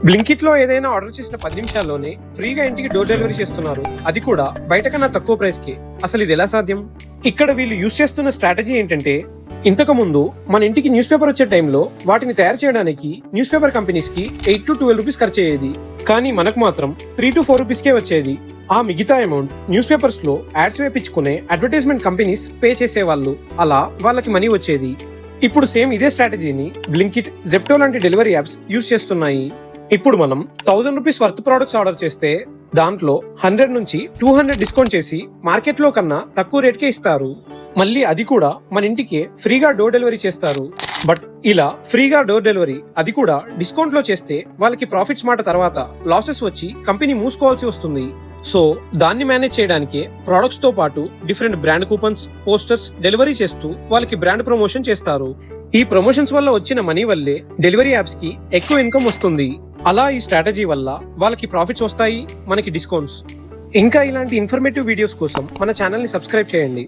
Blinkit లో ఏదైనా order చేసిన 10 నిమిషాల్లోనే ఫ్రీగా ఇంటికి డోర్ డెలివరీ చేస్తున్నారు. అది కూడా బయట కన్నా తక్కువ ప్రైస్ కి. అసలు ఇది ఎలా సాధ్యం? ఇక్కడ వీళ్ళు యూజ్ చేస్తున్న స్ట్రాటజీ ఏంటంటే, ఇంతకు ముందు మన ఇంటికి న్యూస్ పేపర్ వచ్చే టైంలో వాటిని తయారు చేయడానికి న్యూస్ పేపర్ కంపెనీస్ కి 8 to 12 రూపీస్ ఖర్చు అయ్యేది. కానీ మనకు మాత్రం 3 to 4 రూపీస్ కే వచ్చేది. ఆ మిగతా అమౌంట్ న్యూస్ పేపర్స్ లో యాడ్స్ వేపించుకునే అడ్వర్టైజ్మెంట్ కంపెనీస్ పే చేసేవాళ్ళు. అలా వాళ్ళకి మనీ వచ్చేది. ఇప్పుడు సేమ్ ఇదే స్ట్రాటజీని బ్లింకిట్, జెప్టో లాంటి డెలివరీ యాప్స్ యూజ్ చేస్తున్నాయి. ఇప్పుడు మనం 1000 రూపీస్ వర్త్ ప్రొడక్ట్స్ ఆర్డర్ చేస్తే దాంట్లో 100 నుంచి 200 డిస్కౌంట్ చేసి మార్కెట్ లో కన్నా తక్కువ రేట్కే ఇస్తారు. మళ్ళీ అది కూడా మన ఇంటికే ఫ్రీగా డోర్ డెలివరీ చేస్తారు. బట్ ఇలా ఫ్రీగా డోర్ డెలివరీ, అది కూడా డిస్కౌంట్ లో చేస్తే వాళ్ళకి ప్రాఫిట్స్ మాట తర్వాత లాసెస్ వచ్చి కంపెనీ మూసుకోవాల్సి వస్తుంది. సో దాన్ని మేనేజ్ చేయడానికి ప్రొడక్ట్స్ తో పాటు different brand coupons, posters delivery చేస్తూ వాళ్ళకి బ్రాండ్ ప్రమోషన్ చేస్తారు. ఈ ప్రమోషన్స్ వల్ల వచ్చిన మనీ వల్లే డెలివరీ యాప్స్ కి ఎక్కువ ఇన్కమ్ వస్తుంది. అలా ఈ స్ట్రాటజీ వల్ల వాళ్ళకి ప్రాఫిట్స్ వస్తాయి, మనకి డిస్కౌంట్స్. ఇంకా ఇలాంటి ఇన్ఫర్మేటివ్ వీడియోస్ కోసం మన ఛానల్ ని సబ్స్క్రైబ్ చేయండి.